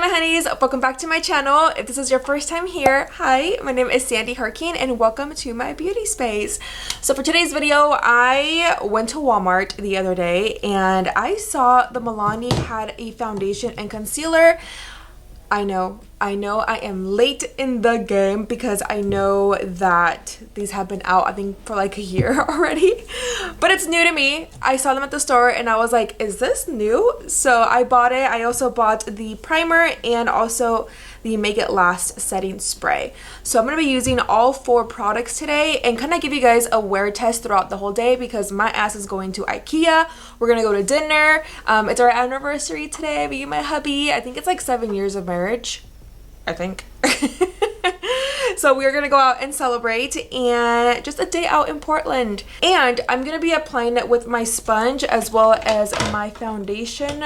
my honeys, welcome back to my channel. If this is your first time here, hi, my name is Sandi Jarquin and welcome to my beauty space. So for today's video, I went to Walmart the other day and I saw the Milani had a foundation and concealer. I know I am late in the game because I know that these have been out, I think, for like a year already, but it's new to me. I saw them at the store and I was like, is this new? So I bought it. I also bought the primer and also the Make It Last setting spray. So I'm going to be using all 4 products today and kind of give you guys a wear test throughout the whole day because my ass is going to IKEA. We're going to go to dinner. It's our anniversary today, me and my hubby. I think it's like 7 years of marriage, I think. So we're gonna go out and celebrate and just a day out in Portland. And I'm gonna be applying it with my sponge as well as my foundation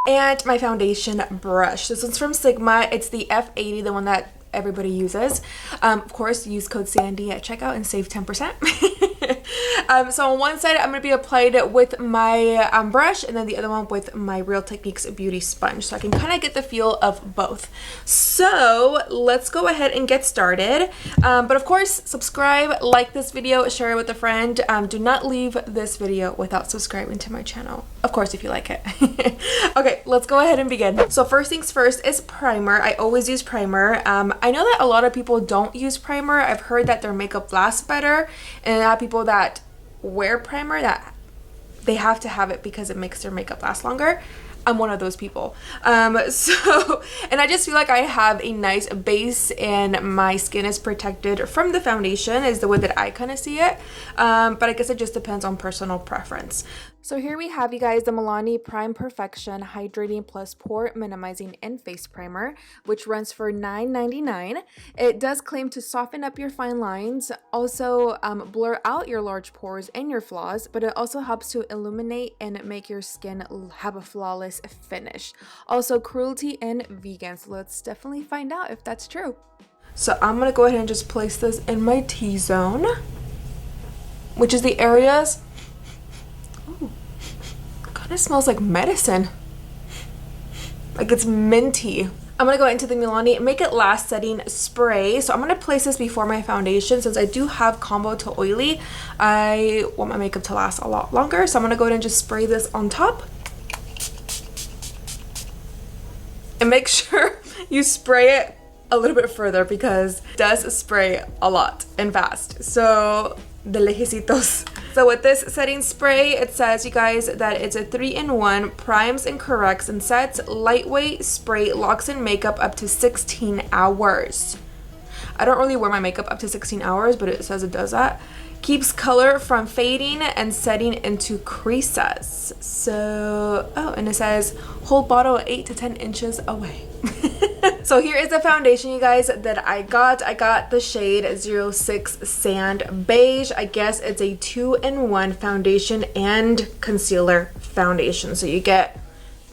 and my foundation brush. This one's from SIMGA. It's the F80, the one that everybody uses. Of course, use code Sandi at checkout and save 10%. So on one side, I'm going to be applied it with my brush and then the other one with my Real Techniques beauty sponge. So I can kind of get the feel of both. So let's go ahead and get started. But of course, subscribe, like this video, share it with a friend. Do not leave this video without subscribing to my channel. Of course, if you like it. Okay, let's go ahead and begin. So first things first is primer. I always use primer. I know that a lot of people don't use primer. I've heard that their makeup lasts better, and a lot of people that wear primer that they have to have it because it makes their makeup last longer. I'm one of those people. And I just feel like I have a nice base and my skin is protected from the foundation is the way that I kind of see it. But I guess it just depends on personal preference. So here we have, you guys, the Milani Prime Perfection Hydrating Plus Pore Minimizing and Face Primer, which runs for $9.99. It does claim to soften up your fine lines, also blur out your large pores and your flaws, but it also helps to illuminate and make your skin have a flawless finish. Also cruelty and vegan, so let's definitely find out if that's true. So I'm gonna go ahead and just place this in my T-zone, which is the areas. Ooh, kind of smells like medicine, like it's minty. I'm gonna go into the Milani Make It Last setting spray. So I'm gonna place this before my foundation since I do have combo to oily. I want my makeup to last a lot longer, so I'm gonna go ahead and just spray this on top. And make sure you spray it a little bit further because it does spray a lot and fast. So de lejecitos. So with this setting spray, it says, you guys, that it's a 3-in-1, primes and corrects and sets, lightweight spray, locks in makeup up to 16 hours. I don't really wear my makeup up to 16 hours, but it says it does that. Keeps color from fading and setting into creases. So, oh, and it says hold bottle 8 to 10 inches away. So here is the foundation, you guys, that I got. I got the shade 06 Sand Beige. I guess it's a 2-in-1 foundation and concealer foundation. So you get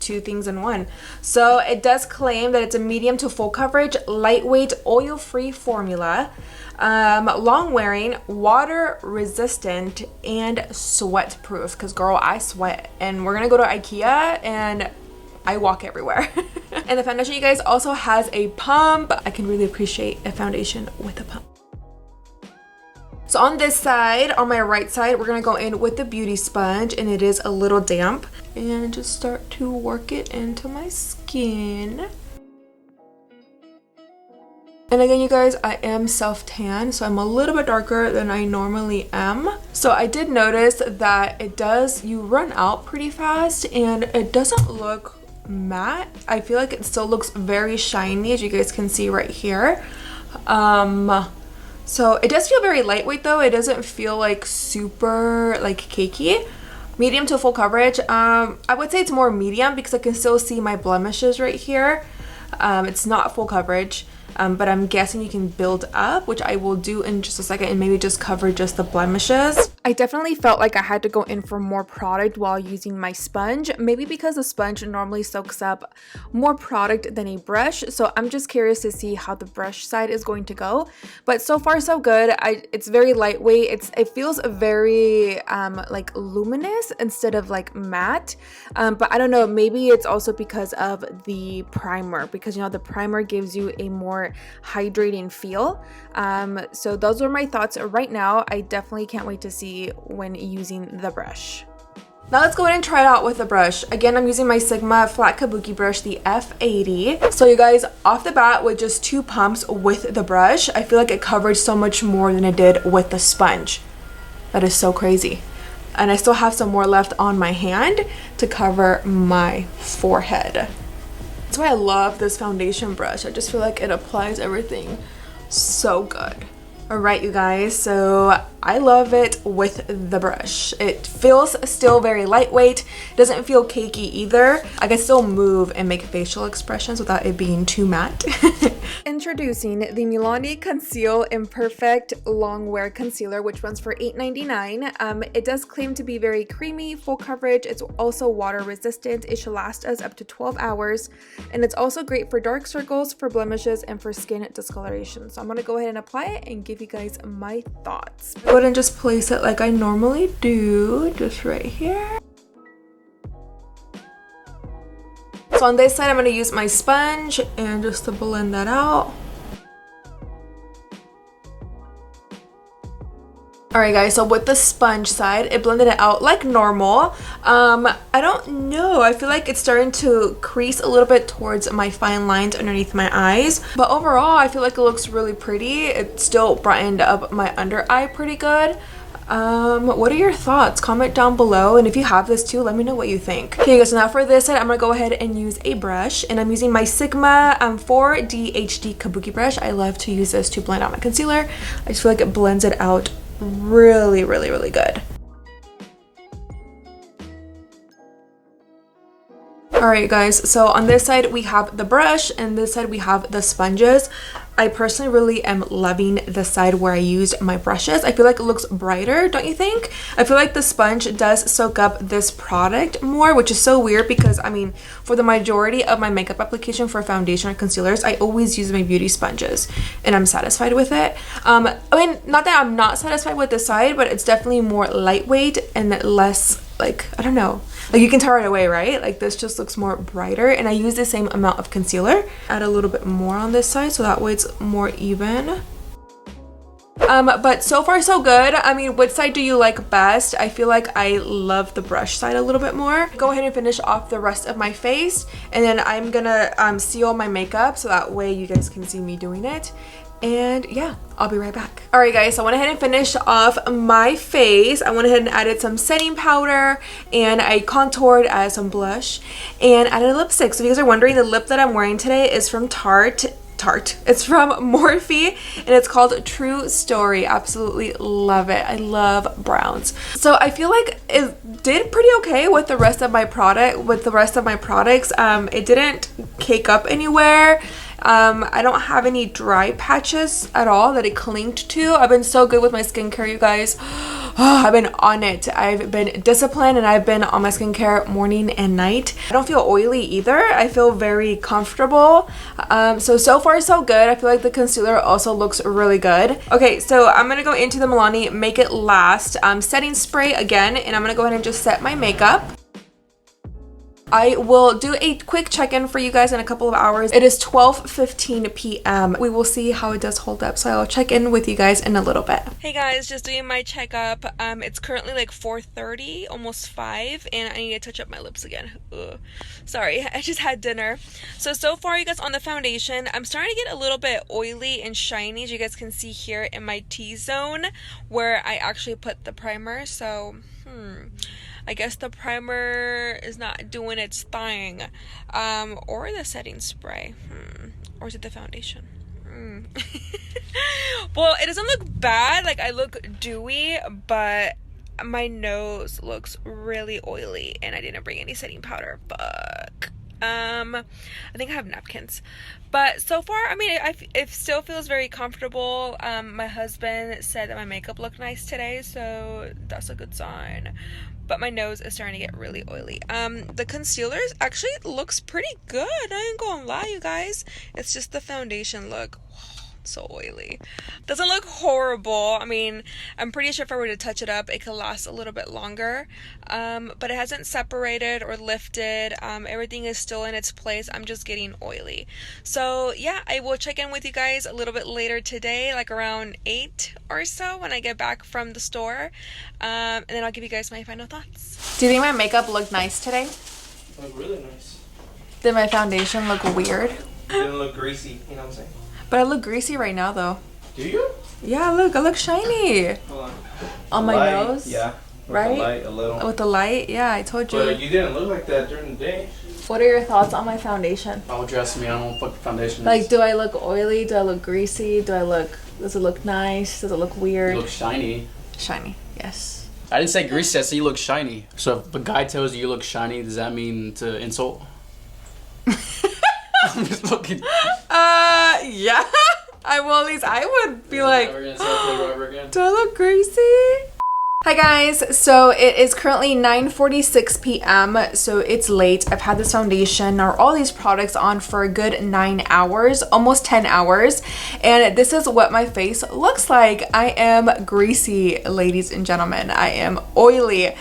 2 things in one. So it does claim that it's a medium to full coverage, lightweight, oil-free formula, long wearing, water resistant, and sweat proof. Because girl, I sweat, and we're gonna go to IKEA and I walk everywhere. And the foundation, you guys, also has a pump. I can really appreciate a foundation with a pump. So on this side, on my right side, we're gonna go in with the beauty sponge, and it is a little damp, and just start to work it into my skin. And again, you guys, I am self-tan, so I'm a little bit darker than I normally am. So I did notice that you run out pretty fast, and it doesn't look matte. I feel like it still looks very shiny, as you guys can see right here. So it does feel very lightweight though. It doesn't feel like super like cakey. Medium to full coverage. I would say it's more medium because I can still see my blemishes right here. It's not full coverage, but I'm guessing you can build up, which I will do in just a second, and maybe just cover just the blemishes. I definitely felt like I had to go in for more product while using my sponge, maybe because the sponge normally soaks up more product than a brush. So I'm just curious to see how the brush side is going to go. But so far so good. It's very lightweight. It feels very like luminous instead of like matte. But I don't know, maybe it's also because of the primer, because you know the primer gives you a more hydrating feel. So those are my thoughts right now. I definitely can't wait to see when using the brush. Now let's go ahead and try it out with the brush. Again, I'm using my SIMGA flat kabuki brush, the F80. So you guys, off the bat with just 2 pumps with the brush, I feel like it covered so much more than it did with the sponge. That is so crazy. And I still have some more left on my hand to cover my forehead. That's why I love this foundation brush. I just feel like it applies everything so good. Alright you guys, so I love it with the brush. It feels still very lightweight, doesn't feel cakey either. I can still move and make facial expressions without it being too matte. Introducing the Milani Conceal Imperfect Longwear Concealer, which runs for $8.99. It does claim to be very creamy, full coverage. It's also water resistant. It should last us up to 12 hours. And it's also great for dark circles, for blemishes, and for skin discoloration. So I'm going to go ahead and apply it and give you guys my thoughts. Go ahead and just place it like I normally do, just right here. So on this side, I'm going to use my sponge and just to blend that out. Alright guys, so with the sponge side, it blended it out like normal. I don't know, I feel like it's starting to crease a little bit towards my fine lines underneath my eyes. But overall, I feel like it looks really pretty. It still brightened up my under eye pretty good. What are your thoughts? Comment down below, and if you have this too, let me know what you think. Okay guys, so now for this side, I'm gonna go ahead and use a brush, and I'm using my SIMGA 4D HD Kabuki brush. I love to use this to blend out my concealer. I just feel like it blends it out really good. Alright guys, so on this side we have the brush and this side we have the sponges. I personally really am loving the side where I used my brushes. I feel like it looks brighter, don't you think? I feel like the sponge does soak up this product more, which is so weird because, I mean, for the majority of my makeup application for foundation or concealers, I always use my beauty sponges and I'm satisfied with it. I mean, not that I'm not satisfied with the side, but it's definitely more lightweight and less, like, I don't know. Like, you can tell right away, right? Like, this just looks more brighter, and I use the same amount of concealer. Add a little bit more on this side so that way it's more even. But so far so good. I mean, which side do you like best? I feel like I love the brush side a little bit more. Go ahead and finish off the rest of my face, and then I'm gonna seal my makeup so that way you guys can see me doing it. And yeah, I'll be right back. Alright guys, so I went ahead and finished off my face. I went ahead and added some setting powder, and I contoured, added some blush, and added a lipstick. So if you guys are wondering, the lip that I'm wearing today is from Tarte. It's from Morphe, and it's called True Story. Absolutely love it. I love browns. So I feel like it did pretty okay with the rest of my products. It didn't cake up anywhere. I don't have any dry patches at all that it clinged to. I've been so good with my skincare, you guys. I've been on it. I've been disciplined, and I've been on my skincare morning and night. I don't feel oily either. I feel very comfortable. So far so good. I feel like the concealer also looks really good. Okay, so I'm gonna go into the Milani Make It Last setting spray again, and I'm gonna go ahead and just set my makeup. I will do a quick check-in for you guys in a couple of hours. It is 12:15 p.m. We will see how it does hold up, so I'll check in with you guys in a little bit. Hey guys, just doing my checkup. It's currently like 4:30, almost 5, and I need to touch up my lips again. Ugh. Sorry, I just had dinner. So far, you guys, on the foundation, I'm starting to get a little bit oily and shiny, as you guys can see here in my T-zone, where I actually put the primer, so, I guess the primer is not doing its thing. Or the setting spray. Or is it the foundation? Well, it doesn't look bad. Like, I look dewy, but my nose looks really oily, and I didn't bring any setting powder. Fuck. I think I have napkins, but so far, I mean, it still feels very comfortable. My husband said that my makeup looked nice today, so that's a good sign. But my nose is starting to get really oily. The concealer actually looks pretty good. I ain't gonna lie, you guys. It's just the foundation look. So oily. Doesn't look horrible. I mean, I'm pretty sure if I were to touch it up, it could last a little bit longer. But it hasn't separated or lifted. Everything is still in its place. I'm just getting oily. So yeah, I will check in with you guys a little bit later today, like around 8 or so when I get back from the store. And then I'll give you guys my final thoughts. Do you think my makeup looked nice today? It looked really nice. Did my foundation look weird? It didn't look greasy, you know what I'm saying? But I look greasy right now, though. Do you? Yeah, look, I look shiny. Hold on. On my light, nose? Yeah. With right? the light, a little. With the light? Yeah, I told you. But you didn't look like that during the day. What are your thoughts on my foundation? Oh, dress me. I don't know what the foundation is. Like, do I look oily? Do I look greasy? Does it look nice? Does it look weird? You look shiny. Shiny, yes. I didn't say greasy, I said you look shiny. So if a guy tells you look shiny, does that mean to insult? I'm just looking. Yeah. At least I would be like, Never gonna insult you ever again. do I look greasy? Hi guys, so it is currently 9:46 p.m. so it's late. I've had this foundation or all these products on for a good 9 hours, almost 10 hours, and this is what my face looks like. I am greasy, ladies and gentlemen. I am oily.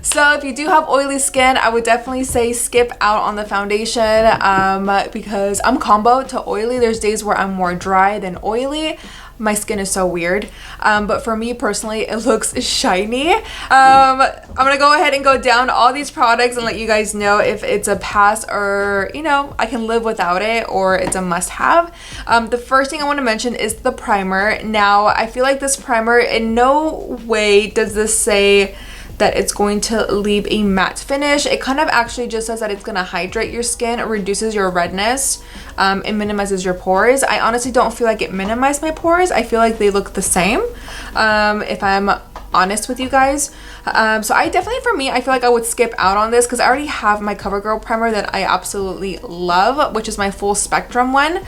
So if you do have oily skin, I would definitely say skip out on the foundation because I'm combo to oily. There's days where I'm more dry than oily. My skin is so weird, but for me personally, it looks shiny. I'm gonna go ahead and go down all these products and let you guys know if it's a pass or, you know, I can live without it or it's a must-have. The first thing I want to mention is the primer. Now, I feel like this primer, in no way does this say that it's going to leave a matte finish. It kind of actually just says that it's gonna hydrate your skin, reduces your redness, it minimizes your pores. I honestly don't feel like it minimized my pores. I feel like they look the same, if I'm honest with you guys. So I definitely, for me, I feel like I would skip out on this because I already have my CoverGirl primer that I absolutely love, which is my full spectrum one.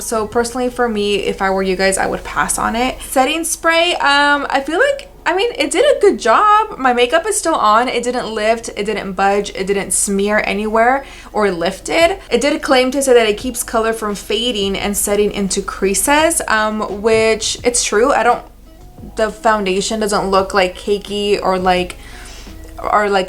So personally for me, if I were you guys, I would pass on it. Setting spray, I feel like, I mean, it did a good job. My makeup is still on. It didn't lift, it didn't budge, it didn't smear anywhere or lifted. It did claim to say that it keeps color from fading and setting into creases, which it's true. The foundation doesn't look like cakey or like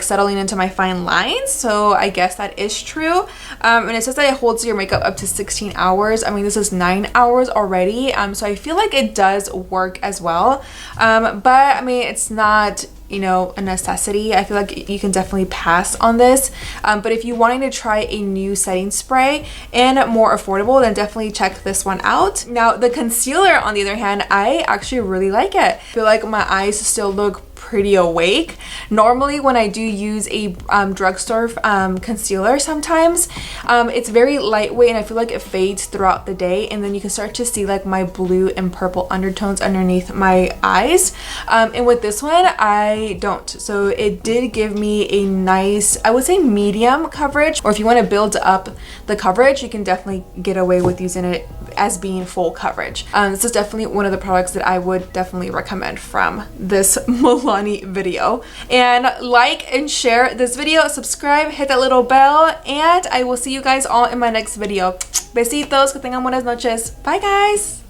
settling into my fine lines, so I guess that is true. And it says that it holds your makeup up to 16 hours. I mean, this is 9 hours already, so I feel like it does work as well, but I mean, it's not, you know, a necessity. I feel like you can definitely pass on this, but if you're wanting to try a new setting spray and more affordable, then definitely check this one out. Now, the concealer, on the other hand, I actually really like it. I feel like my eyes still look pretty awake. Normally when I do use a drugstore concealer, sometimes it's very lightweight and I feel like it fades throughout the day, and then you can start to see like my blue and purple undertones underneath my eyes, and with this one I don't. So it did give me a nice, I would say, medium coverage, or if you want to build up the coverage, you can definitely get away with using it as being full coverage. This is definitely one of the products that I would definitely recommend from this Milani video. And like and share this video, subscribe, hit that little bell, and I will see you guys all in my next video. Besitos, que tengan buenas noches. Bye guys!